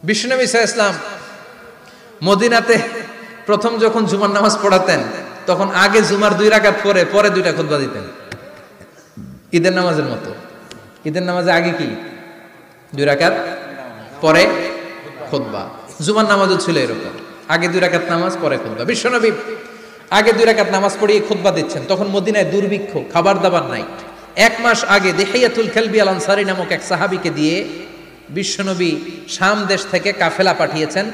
বিশ্বনবী সাল্লাল্লাহু আলাইহি ওয়াসাল্লাম মদিনাতে প্রথম যখন জুমার নামাজ পড়াতেন তখন আগে জুমার 2 রাকাত পরে 2টা খুতবা দিতেন, ঈদের নামাজের মতো। ঈদের নামাজে আগে কি 2 রাকাত পরে খুতবা, জুমার নামাজও ছিল এরকম, আগে 2 রাকাত নামাজ পরে খুতবা। বিশ্বনবী আগে 2 রাকাত নামাজ পড়িয়ে খুতবা দিচ্ছেন, তখন মদিনায় দুর্ভিক্ষ, খাবার দাবার নাই। 1 মাস আগে দিহিয়াতুল কালবি আল আনসারী নামক এক সাহাবীকে দিয়ে বিশ্বনবী শাম দেশ থেকে কাফেলা পাঠিয়েছেন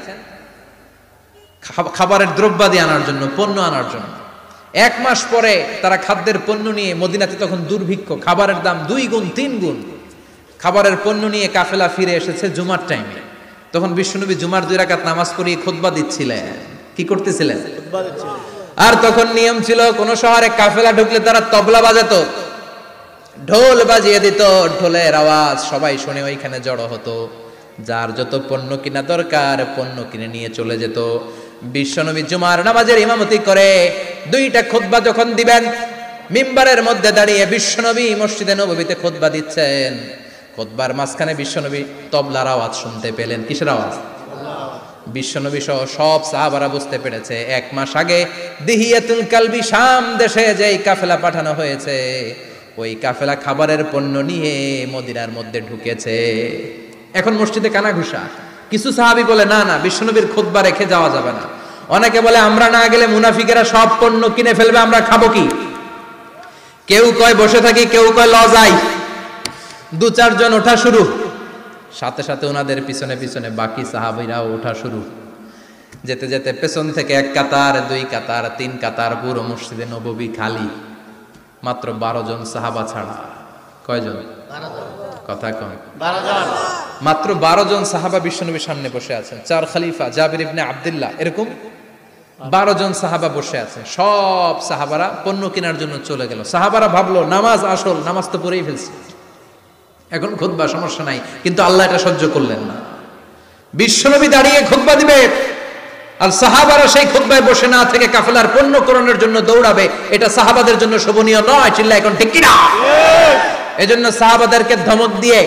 খাবারের দ্রব্যাদি আনার জন্য, পণ্য আনার জন্য। 1 মাস পরে তারা খাদ্যের পণ্য নিয়ে, মদিনাতে তখন দুর্ভিক্ষ, খাবারের দাম 2 গুণ 3 গুণ, খাবারের পণ্য নিয়ে কাফেলা ফিরে এসেছে জুমার টাইমে। তখন বিশ্বনবী জুমার 2 রাকাত নামাজ পড়িয়ে খুতবা দিচ্ছিলেন। কি করতেছিলেন? খুতবা দিচ্ছিলেন। আর তখন নিয়ম ছিল, কোন শহরে কাফেলা ঢুকলে তারা তবলা বাজাতো, ঢোল বাজিয়ে দিত, ঢোলের আওয়াজ সবাই শুনে ওইখানে জড়ো হতো, যার যত পণ্য কিনা দরকার পণ্য কিনে নিয়ে চলে যেত। বিশ্বনবী জুমার নামাজের ইমামতি করে 2টা খুতবা যখন দিবেন, মিম্বারের মধ্যে দাঁড়িয়ে বিশ্বনবী মসজিদে নববীতে খুতবা দিচ্ছেন। খুতবার মাঝখানে বিশ্বনবী তবলার আওয়াজ শুনতে পেলেন। কিসের আওয়াজ? বিশ্বনবী সহ সব সাহাবারা বুঝতে পেরেছে 1 মাস আগে দিহিয়াতুল কালবি শাম দেশে যেই কাফেলা পাঠানো হয়েছে, ওই কাফেলা খাবারের পণ্য নিয়ে মদিনার মধ্যে ঢুকেছে। এখন মসজিদে কানাঘুষা। কিছু সাহাবী বলে না না, বিশ্বনবীর খুতবা রেখে যাওয়া যাবে না। অনেকে বলে আমরা না গেলে মুনাফিকেরা সব পণ্য কিনে ফেলবে, আমরা খাবো কি? কেউ কয় বসে থাকি, কেউ কয় ল যাই। 2-4 জন ওঠা শুরু, সাথে সাথে ওনাদের পিছনে পিছনে বাকি সাহাবীরাও ওঠা শুরু। যেতে যেতে পেছন থেকে 1 কাতার, 2 কাতার, 3 কাতার, পুরো মসজিদে নববী খালি, মাত্র 12 জন সাহাবা ছাড়া। কয়জন? 12 জন। কথা কম। 12 জন। মাত্র 12 জন সাহাবা বিশ্বনবীর সামনে বসে আছেন। 4 খলিফা, জাবির ইবনে আব্দুল্লাহ, এরকম 12 জন সাহাবা বসে আছেন। সব সাহাবারা পণ্য কেনার জন্য চলে গেল। সাহাবারা ভাবলো নামাজ আসল, নামাজ তো পড়েই ফেলছে, এখন খুতবা সমস্যা নাই। কিন্তু আল্লাহ এটা সহ্য করলেন না। বিশ্বনবী দাঁড়িয়ে খুতবা দিবে আর সাহাবারা সেই খুতবায় বসে না থেকে কাফেলার পণ্য করণের জন্য দৌড়াবে, এটা সাহাবাদের জন্য শোভনীয় নয়। চিল্লা এখন ঠিক কিনা? এজন্য সাহাবাদেরকে ধমক দিয়ে,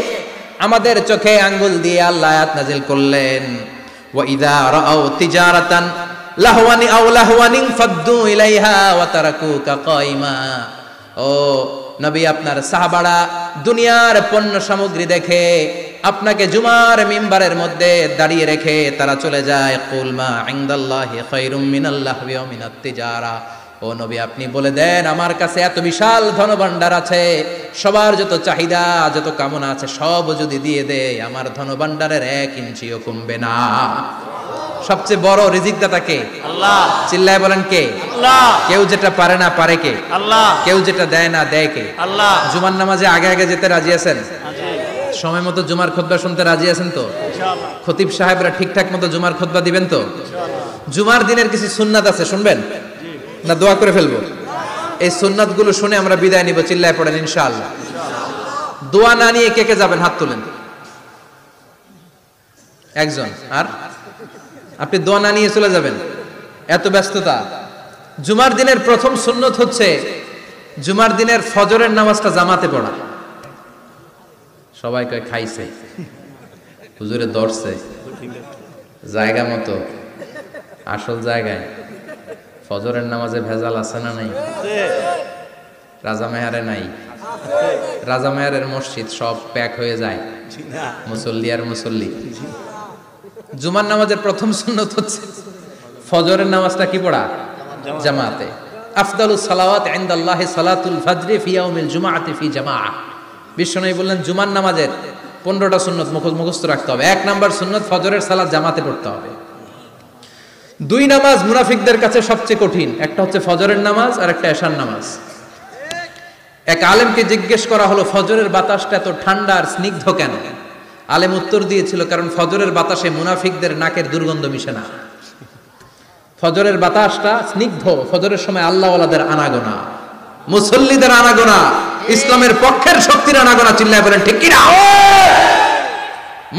আমাদের চোখে আঙ্গুল দিয়ে আল্লাহ আয়াত নাজিল করলেন, ওয়া ইযা রাআউ তিজারাতান লাহওয়ানি আও লাহওয়ানিন ফাদ্দু ইলাইহা ওয়া তারাকুকা কাইমা। ও নবী, আপনার সাহাবারা দুনিয়ার পণ্য সামগ্রী দেখে আপনাকে জুমার মিম্বারের মধ্যে দাঁড়িয়ে রেখে তারা চলে যায়। কুল মা ইনদাল্লাহি খায়রুম মিনাল লাহওয়ি ওয়া মিনাত তিজারা। ও নবী, আপনি বলে দেন আমার কাছে এত বিশাল ধনভাণ্ডার আছে, সবার যত চাহিদা যত কামনা আছে সব যদি দিয়ে দেয়, আমার ধনভাণ্ডারের 1 ইঞ্চিও কমবে না। সবচেয়ে বড় রিজিকদাতা কে? আল্লাহ। চিল্লায় বলেন কে? আল্লাহ। কেউ যেটা পারে না পারে কে? আল্লাহ। কেউ যেটা দেয় না দেয় কে? আল্লাহ। জুমার নামাজে আগে আগে যেতে রাজি আছেন? সময় মতো জুমার খুতবা শুনতে রাজি আছেন তো? ইনশাআল্লাহ। খতিব সাহেবরা ঠিকঠাক মতো জুমার খুতবা দিবেন তো? ইনশাআল্লাহ। জুমার দিনের কিছু সুন্নাত আছে, শুনবেন না দোয়া করে ফেলবো? এই সুন্নাতগুলো শুনে আমরা বিদায় নিব। চিল্লায় পড়েন ইনশাআল্লাহ। দোয়া না নিয়ে কে কে যাবেন? হাত তুলেন। একজন। আর আপনি দোয়া না নিয়ে চলে যাবেন? এত ব্যস্ততা। জুমার দিনের প্রথম সুন্নত হচ্ছে জুমার দিনের ফজরের নামাজটা জামাতে পড়া। সবাই কয় খাইছে, হুজুরে দর্শে, জায়গা মতো, আসল জায়গায়। ফজরের নামাজে ভেজাল আছে না নাই? রাজা মেহারে নাই? রাজা মেহারের মসজিদ সব প্যাক হয়ে যায়, মুসল্লি আর মুসল্লি। জুমার নামাজের প্রথম সুন্নত হচ্ছে ফজরের নামাজটা কি পড়া? জামাতে। আফদালুস সালাওয়াত ইনদাল্লাহি সালাতুল ফাজরি ফি ইয়াউমিল জুমআতি ফি জামাআহ। বিশ্বনবী বললেন জুমার নামাজের 15টা সুন্নত মুখস্থ রাখতে হবে। 1 নাম্বার সুন্নত ফজরের সালাত জামাতে পড়তে হবে। 2 নামাজ মুনাফিকদের কাছে সবচেয়ে কঠিন, একটা হচ্ছে ফজরের নামাজ আর একটা এশার নামাজ। এক আলেমকে জিজ্ঞেস করা হলো ফজরের বাতাসটা এত ঠান্ডা আর স্নিগ্ধ কেন? আলেম উত্তর দিয়েছিল, কারণ ফজরের বাতাসে মুনাফিকদের নাকের দুর্গন্ধ মিশে না। ফজরের বাতাসটা স্নিগ্ধ, ফজরের সময় আল্লাহওয়ালাদের আনাগোনা, মুসল্লিদের আনাগোনা, ইসলামের পক্ষের শক্তির আনাগোনা। চিল্লায় বলেন ঠিক কিনা?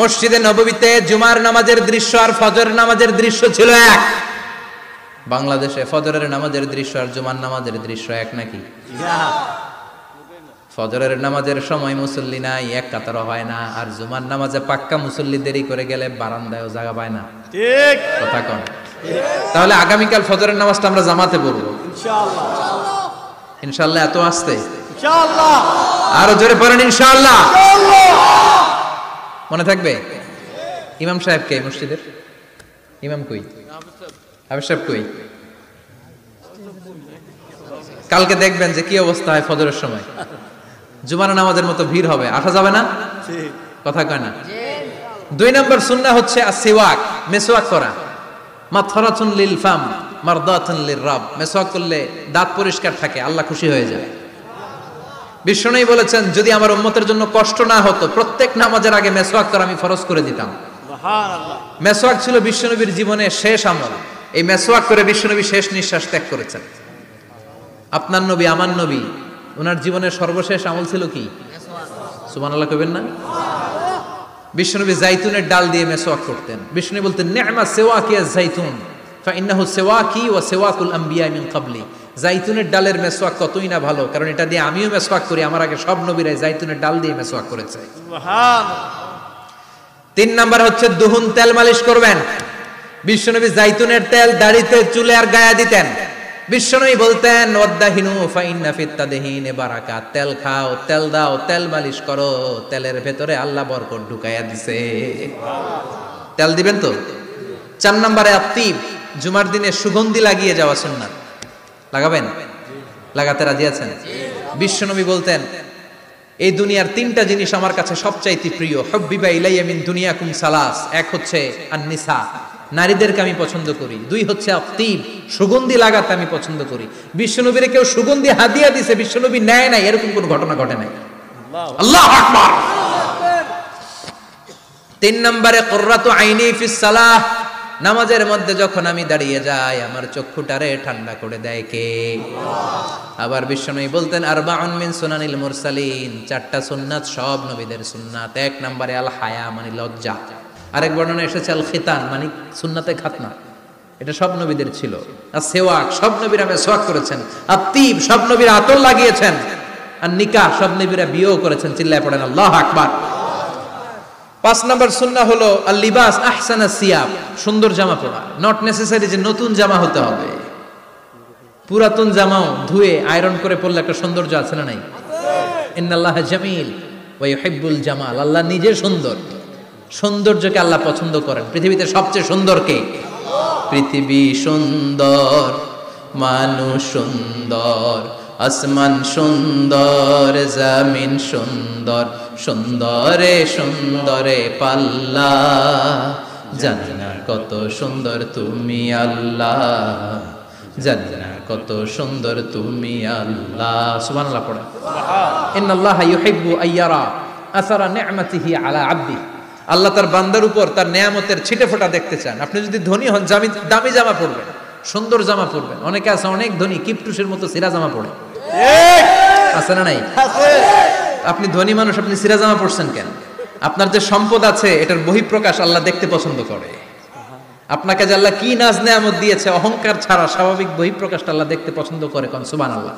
মসজিদে নববীতে জুমার নামাজের দৃশ্য আর ফজরের নামাজের দৃশ্য ছিল এক। বাংলাদেশে ফজরের নামাজের দৃশ্য আর জুমার নামাজের দৃশ্য এক নাকি? ফজরের নামাজের সময় মুসল্লি নাই, এক কাতারও হয় না, আর জুমার নামাজে পাক্কা মুসল্লি দেরি করে গেলে বারান্দায়ও জায়গা পায় না। ঠিক কথা কন। তাহলে আগামীকাল ফজরের নামাজটা আমরা জামাতে পড়বো ইনশাআল্লাহ। ইনশাআল্লাহ। এত আসতে ইনশাআল্লাহ। আরো জোরে পড়েন ইনশাআল্লাহ। ইনশাআল্লাহ। মনে থাকবে? ইমাম সাহেব কে মসজিদের? ইমাম কই? হাফেজ সাহেব কই? কালকে দেখবেন যে কি অবস্থা হয় ফজরের সময়। জুমার নামাজের মতো ভিড় হবে, আসা যাবে না। ঠিক কথা কয় না। 2 নম্বর সুন্নাহ হচ্ছে আসওয়াক, মেসওয়াক করা। মাথরাতুন লিল ফাম মারদাতুন লির রাব। মেসওয়াক করলে দাঁত পরিষ্কার থাকে, আল্লাহ খুশি হয়ে যায়। বিশ্বনবী বলেছেন, যদি আমার উম্মতের জন্য কষ্ট না হতো প্রত্যেক নামাজের আগে মেসওয়াক করা আমি ফরজ করে দিতাম। সুবহানাল্লাহ। মেসওয়াক ছিল বিশ্বনবীর জীবনের শেষ আমল। এই মেসওয়াক করে বিশ্বনবী শেষ নিঃশ্বাস ত্যাগ করেছেন। আপনার নবী, আমার নবী, ওনার জীবনের সর্বশেষ আমল ছিল কি? সুবহানাল্লাহ কইবেন না? বিশ্বনবী জাইতুনের ডাল দিয়ে মেসওয়াক করতেন। বিশ্বনবী বলতেন, নি'মা সিওয়াকি আয-যাইতুন ফাইন্নাহু সিওয়াকি ওয়া সিওয়াকুল আমবিয়া মিন ক্বাবলি। জাইতুনের ডালের মেসওয়াক কতই না ভালো, কারণ এটা দিয়ে আমিও মেসওয়াক করি, আমার আগে সব নবীরাই জাইতুনের ডাল দিয়ে মেসওয়াক করেছে। সুবহানাল্লাহ। 3 নাম্বার হচ্ছে দুহুন, তেল মালিশ করবেন। বিশ্বনবী জাইতুনের তেল দাড়িতে, চুলে আর গায়ে দিতেন। বিশ্বনবী বলতেন, ওয়াদাহিনু ফাইন্না ফিত তাদহিনে বারাকা। তেল খাও, তেল দাও, তেল মালিশ করো, তেলের ভেতরে আল্লাহ বরকত ঢুকাইয়া দিছে। তেল দিবেন তো। 4 নম্বরে আত্তিব, জুমার দিনে সুগন্ধি লাগিয়ে যাওয়া সুন্নাত। লাগাবেন? লাগাতে রাজি আছেন? বিশ্বনবী বলতেন, এই দুনিয়ার 3টা জিনিস আমার কাছে সবচাইতে প্রিয়। হুব্বিবা ইলাইয়া মিন দুনিয়াকুম সালাস। এক হচ্ছে আন-নিসা, নারীদেরকে আমি পছন্দ করি। 2 হচ্ছে আত্তিব, সুগন্ধি লাগাতে আমি পছন্দ করি। বিশ্বনবীরে কেউ সুগন্ধি হাদিয়া দিছে, বিশ্বনবী নেয় নাই, এরকম কোনো ঘটনা ঘটে নাই। আল্লাহু আকবার। 3 নম্বরে কুররাতু আইনি ফিস সালাহ। নামাজের মধ্যে যখন আমি দাঁড়িয়ে যাই আমার চক্ষুটারে ঠান্ডা করে দেয় কে? আবার বিশ্বনবী বলতেন, আরবাউন মিন সুনানিল মুরসালিন। 4টা সুন্নাত সব নবীদের সুন্নাত। 1 নম্বরে আল হায়া, মানে লজ্জা। আরেক বর্ণনা এসেছে আল খিতান, মানে সুন্নাতে খাতনা। এটা সব নবীদের ছিল। আর সেওয়াক, সব নবীরা মেসওয়াক করেছেন। আত্তিব, সব নবীরা আতর লাগিয়েছেন। আর নিকাহ, সব নবীরা বিয়েও করেছেন। চিল্লায় পড়েন আল্লাহু আকবার। 5 নম্বর সুন্নাহ হলো আল লিবাস আহসানা সিয়াব, সুন্দর জামা পরা। নট নেসেসারি যে নতুন জামা হতে হবে, পুরাতন জামাও ধুয়ে আয়রন করে পরলে একটা সৌন্দর্য আছে না নাই? ইন্নাল্লাহা জামিল ওয়া ইউহিব্বুল জামাল। আল্লাহ নিজে সুন্দর, সৌন্দর্যকে আল্লাহ পছন্দ করেন। পৃথিবীতে সবচেয়ে সুন্দর কে? পৃথিবী সুন্দর, মানুষ সুন্দর, আসমান সুন্দর, জমিন সুন্দর, সুন্দরে সুন্দরে পাল্লা। জানি না কত সুন্দর তুমি আল্লাহ, জানি না কত সুন্দর তুমি আল্লাহ। সুবহানাল্লাহ পড়ে। ইন্নাল্লাহা ইউহিব্বু আইয়ারা আসারা নি'মাতিহি আলা আবদি। আল্লাহ তার বান্দার উপর তার নেয়ামতের ছিটে ফোঁটা দেখতে চান। আপনি যদি ধনী হন, দামি জামা পরবেন, সুন্দর জামা পরবেন। অনেকে আছে অনেক ধনী, কিপটুসের মতো সিরা জামা পরে। আছে না নাই? আপনি ধনী মানুষ, আপনি সিরা জামা পরছেন কেন? আপনার যে সম্পদ আছে এটার বহিঃপ্রকাশ আল্লাহ দেখতে পছন্দ করে। আপনাকে যে আল্লাহ কি নাজ নেয়ামত দিয়েছে, অহংকার ছাড়া স্বাভাবিক বহিঃপ্রকাশটা আল্লাহ দেখতে পছন্দ করে। কোন সুবহানাল্লাহ।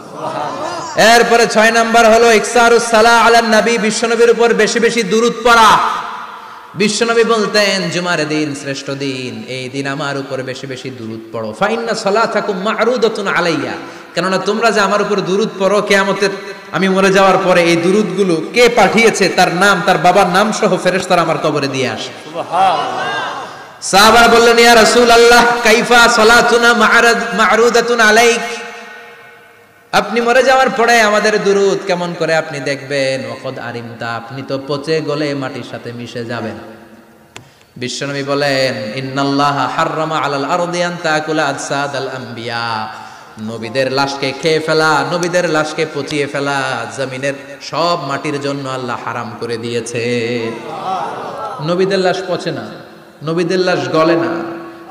এরপরে 6 নাম্বার হলো ইকসারুস সালাহ আলান নবী, বিশ্বনবীর উপর বেশি বেশি দুরূদ পড়া। বিশ্বনবী বলতেন, জুমার দিন শ্রেষ্ঠ দিন, এই দিন আমার উপর বেশি বেশি দুরূদ পড়ো। ফাইন্না সালাতাকুম মা'রুদাতুন আলাইয়া। কেননা তোমরা যে আমার উপর দুরূদ পড়ো, কিয়ামতের আমি মরে যাওয়ার পরে এই দুরূদগুলো কে পাঠিয়েছে তার নাম, তার বাবার নাম সহ ফেরেশতারা আমার কবরে দিয়ে আসে। সুবহানাল্লাহ। সাহাবারা বললেন, ইয়া রাসূলুল্লাহ কাইফা সালাতুনা মা'রুদাতুন আলাইক। আপনি মরে যাওয়ার পরে আমাদের দুরূদ কেমন করে আপনি দেখবেন? ওয়াকাদ আরিমতা, আপনি তো পচে গলে মাটির সাথে মিশে যাবেন। বিশ্বনবী বলেন, ইন্নাল্লাহা হাররামা আলাল আরদি আন তাকুলা আজসাদাল আমবিয়া। নবীদের লাশকে খেয়ে ফেলা, নবীদের লাশকে পচিয়ে ফেলা জমিনের সব মাটির জন্য আল্লাহ হারাম করে দিয়েছে। নবীদের লাশ পচে না, নবীদের লাশ গলে না।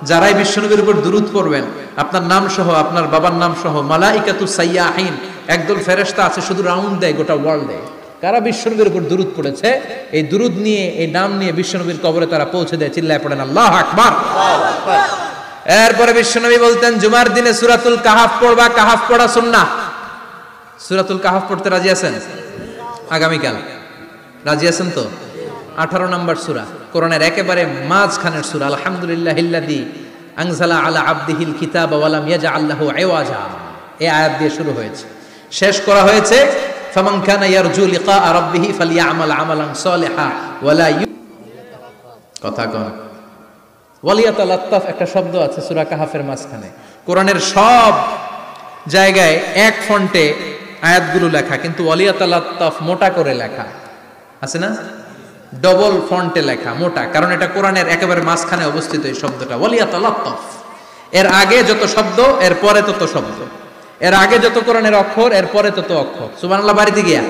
যারাই বিশ্বনবীর উপর দুরূদ পড়বেন, আপনার নাম সহ, আপনার বাবার নাম সহ, মালাইকাতুস সাইয়াহিন, একদল ফেরেশতা আছে শুধু রাউন্ড দেয় গোটা ওয়ার্ল্ডে। কারা বিশ্বনবীর উপর দুরূদ পড়েছে, এই দুরূদ নিয়ে, এই নাম নিয়ে বিশ্বনবীর কবরে তারা পৌঁছে দেয়। চিল্লায় পড়েন আল্লাহু আকবার। এরপরে বিশ্বনবী বলতেন, জুমার দিনে সূরাতুল কাহাফ পড়বা। কাহাফ পড়া সুন্নাহ। সূরাতুল কাহাফ পড়তে রাজি আছেন? আগামীকাল রাজি আছেন তো? 18 নম্বর সূরা, কোরআনের একেবারে মাঝখানের সূরা। আলহামদুলিল্লাহিল্লাযী আনজালা আলা আবদিহিল কিতাবা ওয়া লাম ইয়াজআল লাহু ইওয়াজা, এই আয়াত দিয়ে শুরু হয়েছে, শেষ করা হয়েছে ফামান কানা ইয়ারজু লিকা রাব্বিহি ফালইআমাল আমালান সালিহা ওয়া লা কথা কোন ওয়ালিয়াতালাত্তাফ একটা শব্দ আছে সূরা কাহাফের মাঝখানে। কোরআনের সব জায়গায় এক ফন্টে আয়াতগুলো লেখা, কিন্তু ওয়ালিয়াতালাত্তাফ মোটা করে লেখা আছে না, ডবল ফন্টে লেখা মোটা, কারণ এটা কোরআনের একেবারে মাঝখানে অবস্থিত এই শব্দটা ওয়ালিয়াতালাত্তাফ। এর আগে যত শব্দ এর পরে তত শব্দ, এর আগে যত কোরআনের অক্ষর এর পরে তত অক্ষর। সুবহানাল্লাহ বাড়িতে গিয়া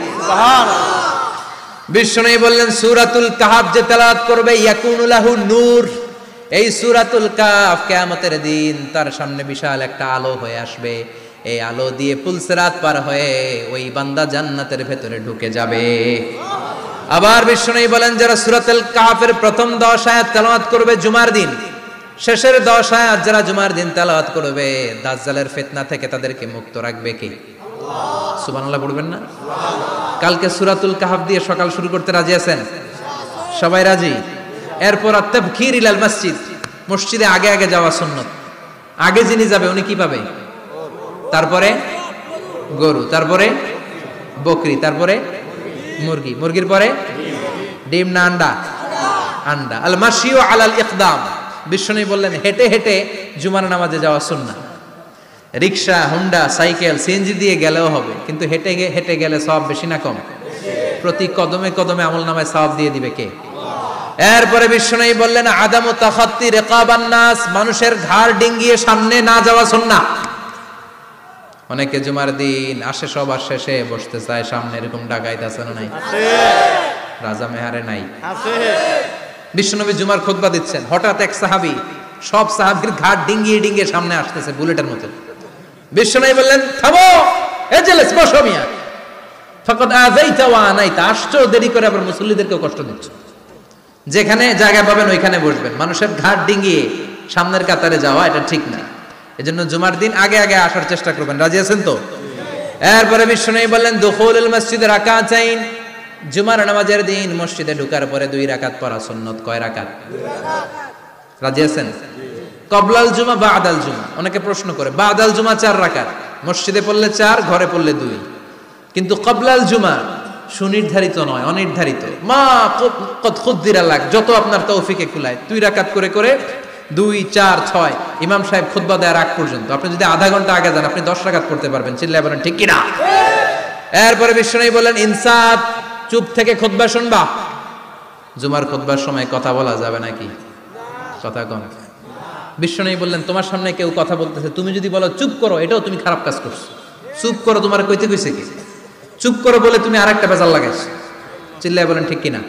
বিশ্বনবী বললেন সূরাতুল কাহাফ যে তেলাওয়াত করবে ইয়াকুনু লাহু নূর, এই সূরাতুল কাহাফ কিয়ামতের দিন তার সামনে বিশাল একটা আলো হয়ে আসবে, এই আলো দিয়ে পুলসিরাত পার হয়ে ওই বান্দা জান্নাতের ভেতরে ঢুকে যাবে। আবার বিশ্বনবী বলেন যারা সূরাতুল কাহাফের প্রথম 10 আয়াত তেলাওয়াত করবে জুমার দিন, শেষের 10 আয়াত যারা জুমার দিন তেলাওয়াত করবে, দাজ্জালের ফিতনা থেকে তাদেরকে মুক্ত রাখবে কে? আল্লাহ। সুবহানাল্লাহ পড়বেন না? কালকে সূরাতুল কাহাফ দিয়ে সকাল শুরু করতে রাজি আছেন? সবাই রাজি? এরপর আত-তাবকির ইলাল মসজিদ, মসজিদে আগে আগে যাওয়া সুন্নাত। আগে যিনি যাবে উনি কি পাবে? তারপরে গরু, তারপরে বকরি, তারপরে মুরগি, মুরগির পরে ডিম না আন্ডা? আন্ডা। আল মাশিউ আলাল ইকদাম, বিশ্বনবী বললেন হেঁটে হেঁটে জুমার নামাজে যাওয়া সুন্নাহ। রিকশা, হুন্ডা, সাইকেল, সিএনজি দিয়ে গেলেও হবে, কিন্তু হেঁটে হেঁটে গেলে সওয়াব বেশি না কম? প্রতি কদমে কদমে আমলনামায় সওয়াব দিয়ে দিবে কে? এরপরে বিশ্বনবী বললেন আদামু তাখাত্তি রিকাবান নাস, মানুষের ঘাড় ডিঙ্গিয়ে সামনে না যাওয়া সুন্নাহ। অনেকে জুমার দিন আসে সবার শেষে বসতে চায় সামনে, এরকম ডাকাইত আছে না নাই? আছে। রাজা মেহারে নাই? আছে। বিশ্বনবী জুমার খুতবা দিচ্ছেন, হঠাৎ এক সাহাবী সব সাহাবীর ঘাড় ডিঙ্গিয়ে ডিঙ্গিয়ে সামনে আসতেছে বুলেটের মতো। বিশ্বনবী বললেন থামো, এজলিস, বসো মিয়া, ফাকাদ আযাইতা ওয়া আনাইতা, আসছো দেরি করে আবার মুসল্লিদেরকেও কষ্ট দিচ্ছ। যেখানে জায়গা পাবেন ওইখানে বসবেন, মানুষের ঘাড় ডিঙ্গিয়ে সামনের কাতারে যাওয়া এটা ঠিক না। এজন্য জুমার দিন আগে আগে আসার চেষ্টা করবেন। রাজি আছেন তো? এরপরে বিশ্বনবী বললেন দুখুলুল মসজিদে রাকাতাইন, জুমার নামাজের দিন মসজিদে ঢোকার পরে 2 রাকাত পড়া সুন্নাত। কয় রাকাত? রাজি আছেন? কবলাল জুমা বাদাল জুমা, অনেকে প্রশ্ন করে বাদাল জুমা 4 রাকাত, মসজিদে পড়লে 4, ঘরে পড়লে 2, কিন্তু কবলাল জুমা সুনির্ধারিত নয়, অনির্ধারিত। মা কদ খুদ্দিরা লাক, যত আপনার তৌফিকে কুলায় 2 রাকাত করে করে 2, 4, 6 ইমাম সাহেব খুতবা দেওয়ার আগ পর্যন্ত আপনি যদি আধা ঘন্টা আগে যান আপনি 10 রাকাত পড়তে পারবেন। চিল্লায় বলেন ঠিক কিনা? এরপরে বিশ্বনবী বলেন ইনসাত, চুপ থেকে খুতবা শুনবা। জুমার খুতবার সময় কথা বলা যাবে নাকি? কথা কম। বিশ্বনবী বললেন তোমার সামনে কেউ কথা বলতেছে, তুমি যদি বলো চুপ করো, এটাও তুমি খারাপ কাজ করছো। চুপ করো তোমার কইতে কইছে কি? চুপ করো বলে তুমি আরেকটা বেজাল লাগাইছো। চিল্লায় বলেন ঠিক কিনা?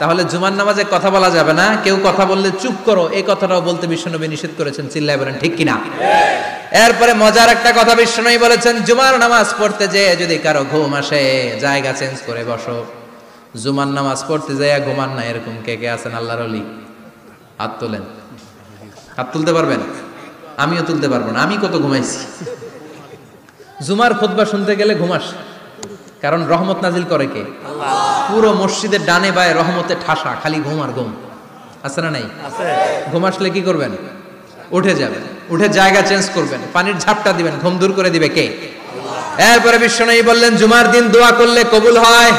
তাহলে জুমার নামাজে কথা বলা যাবে না, কেউ কথা বললে চুপ করো এই কথাটাও বলতে বিশ্বনবী নিষেধ করেছেন। চিল্লায় বলেন ঠিক কিনা? এরপরে মজার একটা কথা বিশ্বনবী বলেছেন, জুমার নামাজ পড়তে যেয়ে যদি কারো ঘুম আসে জায়গা চেঞ্জ করে বসো। জুমার নামাজ পড়তে যেয়ে ঘুমান না, এরকম কে কে আছেন আল্লাহর ওলি? হাত তোলেন। হাত তুলতে পারবেন? আমিও তুলতে পারবো না, আমি কত ঘুমাইছি। জুমার খুতবা শুনতে গেলে ঘুমাস, কারণ রহমত নাজিল করে কে? পুরো মসজিদের ডানে বায়ে রহমতে ঠাসা, খালি ঘুম আর ঘুম। আছে না নাই? ঘুম আসলে কি করবেন? উঠে যাবেন, উঠে জায়গা চেঞ্জ করবেন, পানির ঝাপটা দিবেন, ঘুম দূর করে দিবে কে? এরপরে বিশ্বনবী বললেন জুমার দিন দোয়া করলে কবুল হয়।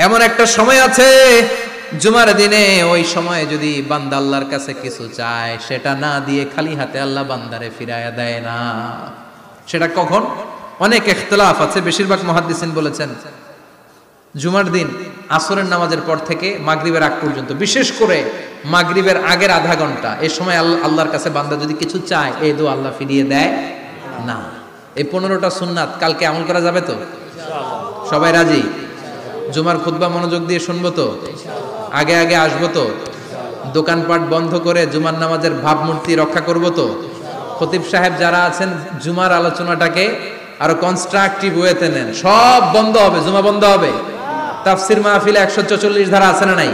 এমন একটা সময় আছে জুমার দিনে, ওই সময়ে যদি বান্দা আল্লাহর কাছে কিছু চায় সেটা না দিয়ে খালি হাতে আল্লাহ বান্দারে ফিরায়া দেয় না। সেটা কখন? অনেক ইখতিলাফ আছে, বেশিরভাগ মুহাদ্দিসিন বলেছেন জুমার দিন আসরের নামাজের পর থেকে মাগরিবের আগ পর্যন্ত, বিশেষ করে মাগরিবের আগের আধা ঘন্টা, এই সময় আল্লাহর কাছে বান্দা যদি কিছু চায় এই দোয়া আল্লাহ ফিরিয়ে দেয় না। এই 15টা সুন্নাত কালকে আমল করা যাবে তো? সবাই রাজি? জুমার খুতবা মনোযোগ দিয়ে শুনবো তো? আগে আগে আসবো তো? দোকানপাট বন্ধ করে জুমার নামাজের ভাবমূর্তি রক্ষা করবো তো? খতিব সাহেব যারা আছেন জুমার আলোচনাটাকে আরো কনস্ট্রাকটিভ ওয়েতে নেন, সব বন্ধ হবে, জুমা বন্ধ হবে। তাফসির মাহফিলে 144 ধারা আছে না নাই?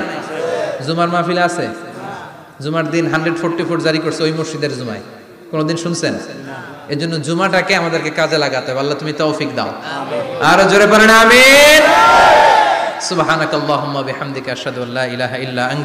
জুমার মাহফিলে আছে? জুমার দিন 144 জারি করছে ওই মসজিদের জুমায়, কোনদিন শুনছেন? এজন্য জুমাটাকে আমাদেরকে কাজে লাগাতে হবে। আল্লাহ তুমি তৌফিক দাও। আরো জোরে বলেন আমিন। সুবহানাকাল্লাহুম্মা বিহামদিকা আশহাদু আল্লা ইলাহা ইল্লা আনতা